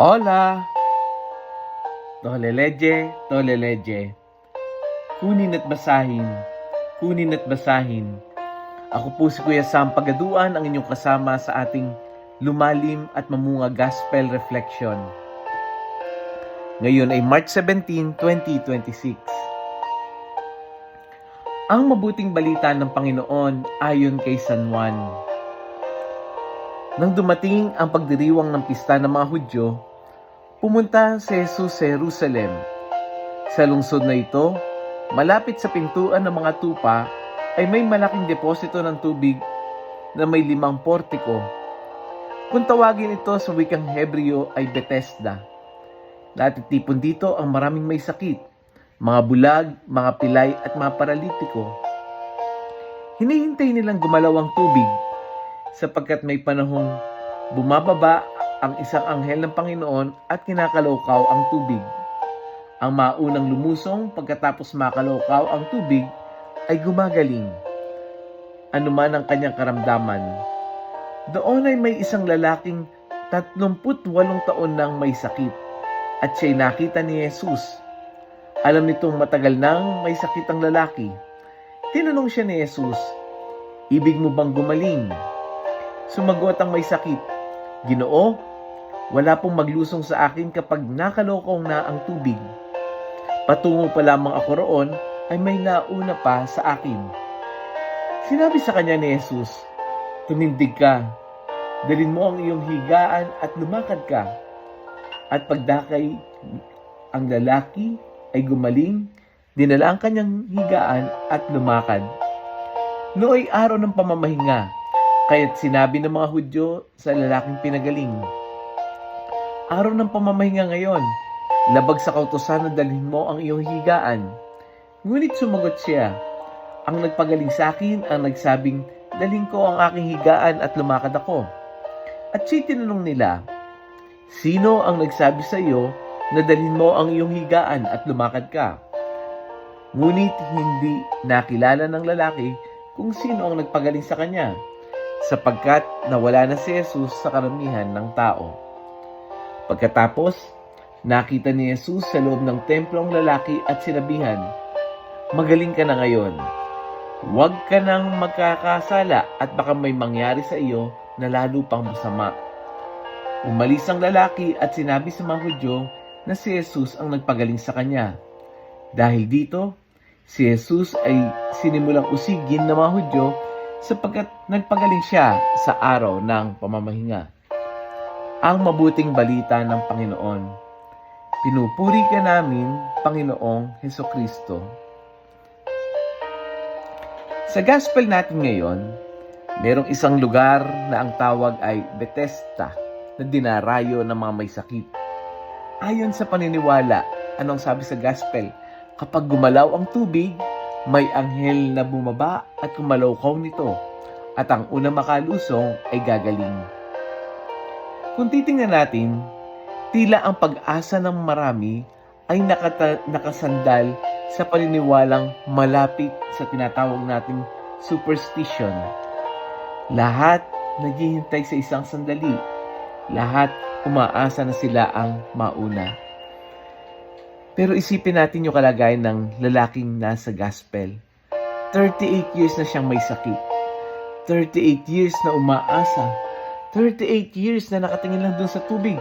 Hola! Toleleje, toleleje. Kunin at basahin, kunin at basahin. Ako po si Kuya Sam Pagaduan, ang inyong kasama sa ating lumalim at mamunga Gospel Reflection. Ngayon ay March 17, 2026. Ang mabuting balita ng Panginoon ayon kay San Juan. Nang dumating ang pagdiriwang ng pista ng mga Hudyo, pumunta si Jesus sa Jerusalem. Sa lungsod na ito, malapit sa pintuan ng mga tupa, ay may malaking deposito ng tubig na may 5 portiko. Kung tawagin ito sa wikang Hebreo ay Bethesda. Natitipon dito ang maraming may sakit, mga bulag, mga pilay at mga paralitiko. Hinihintay nilang gumalaw ang tubig sapagkat may panahong bumababa ang isang anghel ng Panginoon at kinakalawkaw ang tubig. Ang maunang lumusong pagkatapos makalawkaw ang tubig ay gumagaling. Anuman ang kanyang karamdaman. Doon ay may isang lalaking 38 taon nang may sakit at siya'y nakita ni Jesus. Alam nitong matagal nang may sakit ang lalaki. Tinanong siya ni Jesus, "Ibig mo bang gumaling?" Sumagot ang may sakit, "Ginoo, wala pong maglusong sa akin kapag nakalokaw na ang tubig. Patungo pa lamang ako roon ay may nauna pa sa akin." Sinabi sa kanya ni Jesus, "Tumindig ka, dalhin mo ang iyong higaan at lumakad ka." At pagdakay ang lalaki ay gumaling, dinala ang kanyang higaan at lumakad. Nooy araw ng pamamahinga, kaya't sinabi ng mga Hudyo sa lalaking pinagaling, "Araw ng pamamahinga ngayon, labag sa kautusan na dalhin mo ang iyong higaan." Ngunit sumagot siya, "Ang nagpagaling sa akin ang nagsabing, dalhin ko ang aking higaan at lumakad ako." At siya tinanong nila, "Sino ang nagsabi sa iyo na dalhin mo ang iyong higaan at lumakad ka?" Ngunit hindi nakilala ng lalaki kung sino ang nagpagaling sa kanya, sapagkat nawala na si Jesus sa karamihan ng tao. Pagkatapos, nakita ni Jesus sa loob ng templo ang lalaki at sinabihan, "Magaling ka na ngayon. Huwag ka nang magkakasala at baka may mangyari sa iyo na lalo pang masama." Umalis ang lalaki at sinabi sa mga Hudyo na si Jesus ang nagpagaling sa kanya. Dahil dito, si Jesus ay sinimulang usigin ng mga Hudyo sapagkat nagpagaling siya sa araw ng pamamahinga. Ang mabuting balita ng Panginoon. Pinupuri ka namin, Panginoong Hesukristo. Sa gospel natin ngayon, merong isang lugar na ang tawag ay Bethesda na dinarayo ng mga may sakit. Ayon sa paniniwala, anong sabi sa gospel? Kapag gumalaw ang tubig, may anghel na bumaba at kumalawkaw nito, at ang unang makalusong ay gagaling. Kung titingnan natin, tila ang pag-asa ng marami ay nakasandal sa paniniwalang malapit sa tinatawag nating superstition. Lahat naghihintay sa isang sandali. Lahat umaasa na sila ang mauna. Pero isipin natin yung kalagayan ng lalaking nasa gospel. 38 years na siyang may sakit. 38 years na umaasa. 38 years na nakatingin lang dun sa tubig.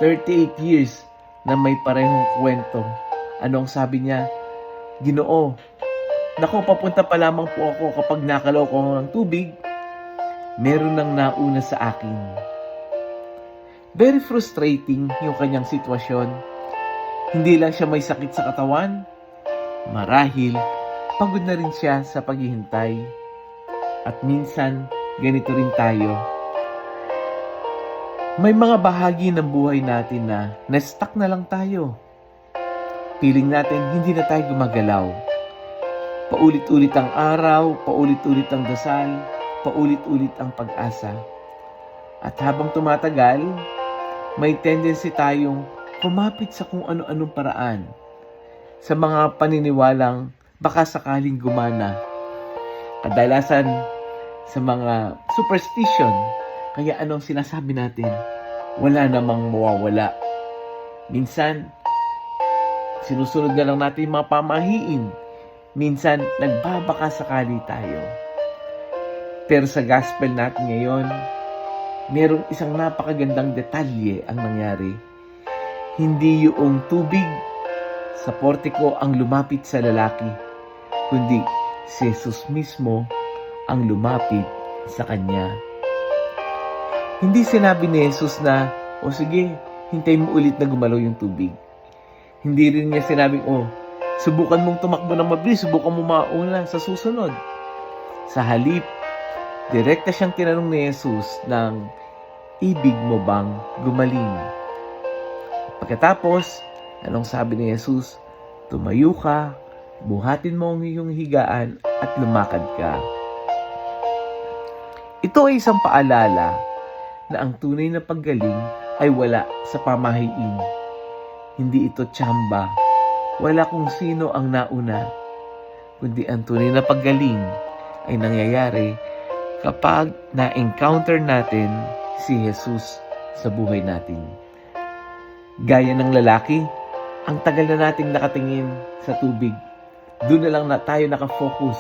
38 years na may parehong kwento. Anong sabi niya? "Ginoo, naku, papunta pa lamang po ako kapag nakalaw ko ng tubig, meron nang nauna sa akin." Very frustrating yung kanyang sitwasyon. Hindi lang siya may sakit sa katawan, marahil pagod na rin siya sa paghihintay. At minsan, ganito rin tayo. May mga bahagi ng buhay natin na na-stuck na lang tayo. Feeling natin hindi na tayo gumagalaw. Paulit-ulit ang araw, paulit-ulit ang dasal, paulit-ulit ang pag-asa. At habang tumatagal, may tendency tayong kumapit sa kung ano-anong paraan, sa mga paniniwalang baka sakaling gumana. Kadalasan sa mga superstition, kaya anong sinasabi natin? wala namang mawawala. Minsan, sinusunod na lang natin yung mga pamahiin. Minsan, nagbabaka sakali tayo. Pero sa gospel natin ngayon, merong isang napakagandang detalye ang nangyari. Hindi yung tubig sa portiko ang lumapit sa lalaki, kundi si Jesus mismo ang lumapit sa kanya. Hindi sinabi ni Jesus na, o sige, hintay mo ulit na gumalaw yung tubig. Hindi rin niya sinabing, subukan mong tumakbo ng mabilis, subukan mo mauna sa susunod. Sa halip, direkta siyang tinanong ni Jesus ng, ibig mo bang gumaling? Pagkatapos, anong sabi ni Jesus? Tumayo ka, buhatin mo ang iyong higaan at lumakad ka. Ito ay isang paalala na ang tunay na paggaling ay wala sa pamahiin. Hindi ito tsamba. Wala kung sino ang nauna. Kundi ang tunay na paggaling ay nangyayari kapag na-encounter natin si Jesus sa buhay natin. Gaya ng lalaki, ang tagal na nating nakatingin sa tubig. Doon na lang na tayo nakafocus.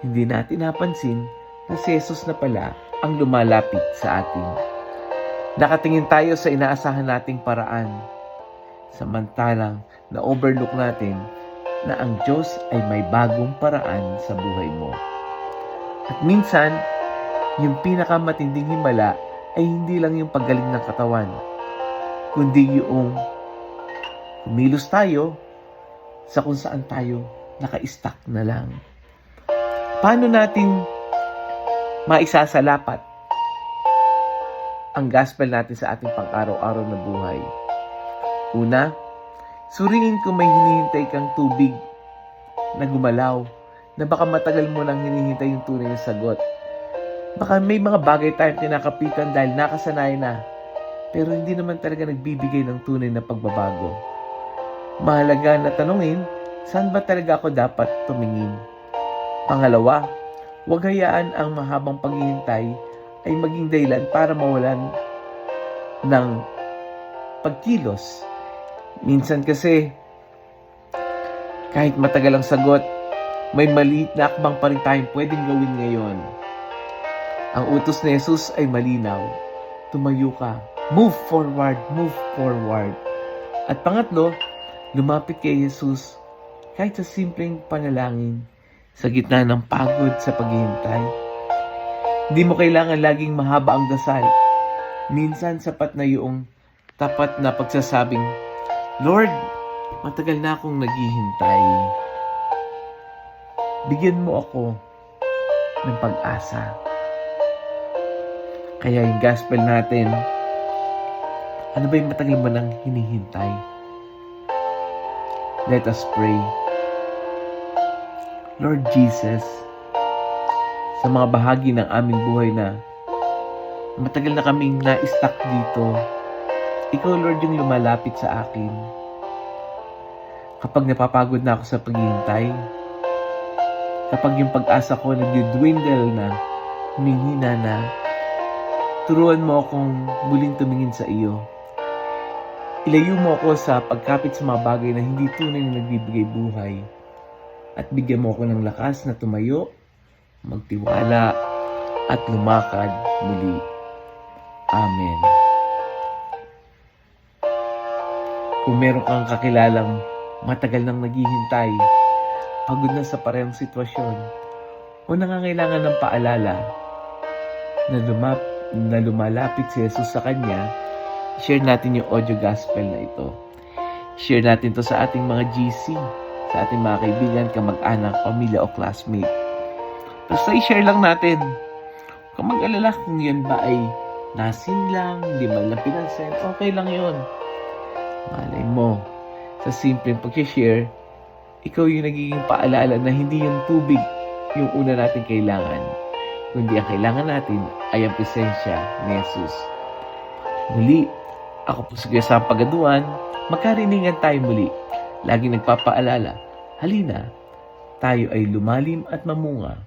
Hindi natin napansin na si Jesus na pala ang lumalapit sa atin. Nakatingin tayo sa inaasahan nating paraan. Samantalang na-overlook natin na ang Diyos ay may bagong paraan sa buhay mo. At minsan, yung pinakamatinding himala ay hindi lang yung paggaling ng katawan, kundi yung kumilos tayo sa kung saan tayo naka-stuck na lang. Paano natin maisasalapat ang gospel natin sa ating pang-araw-araw na buhay? Una, suriin kung may hinihintay kang tubig na gumalaw, na baka matagal mo nang hinihintay yung tunay na sagot. Baka may mga bagay tayong kinakapitan dahil nakasanay na, pero hindi naman talaga nagbibigay ng tunay na pagbabago. Mahalaga na tanungin, saan ba talaga ako dapat tumingin? Pangalawa, huwag hayaan ang mahabang paghihintay ay maging dahilan para mawalan ng pagkilos. Minsan kasi, kahit matagal ang sagot, may maliit na akbang pa rin tayong pwedeng gawin ngayon. Ang utos ni Jesus ay malinaw. Tumayo ka. Move forward, move forward. At pangatlo, lumapit kay Jesus kahit sa simpleng panalangin sa gitna ng pagod sa paghihintay. Hindi mo kailangan laging mahaba ang dasal. Minsan sapat na yung tapat na pagsasabing, Lord, matagal na akong naghihintay. Bigyan mo ako ng pag-asa. Kaya yung gospel natin, ano ba yung matagal mo nang hinihintay? Let us pray. Lord Jesus, sa mga bahagi ng aming buhay na matagal na kaming na-stuck dito, Ikaw, Lord, yung lumalapit sa akin. Kapag napapagod na ako sa paghihintay, kapag yung pag-asa ko nag-dwindle na, humihina na, turuan mo akong muling tumingin sa iyo. Ilayo mo ako sa pagkapit sa mga bagay na hindi tunay na nagbibigay buhay. At bigyan mo ako ng lakas na tumayo, magtiwala, at lumakad muli. Amen. Kung meron kang kakilalang matagal nang naghihintay, pagod na sa parehong sitwasyon, o nangangailangan ng paalala na lumalapit si Jesus sa kanya, share natin yung audio gospel na ito. Share natin to sa ating mga GC, sa ating mga kaibigan, kamag-anak, pamilya o classmate. Basta i-share lang natin. Kung mag-alala kung yan ba ay nasin lang, hindi man lang pinansin, okay lang yun. Malay mo, sa simpleng pag-share, ikaw yung nagiging paalala na hindi yung tubig yung una natin kailangan, kundi ang kailangan natin ay ang presensya ni Jesus. Muli, ako po si Kuya Pagaduan, magkariningan tayo muli. Laging nagpapaalala, halina, tayo ay lumalim at mamunga.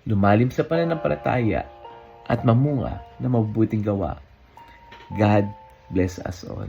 Lumalim sa pananampalataya at mamunga na mabubuting gawa. God bless us all.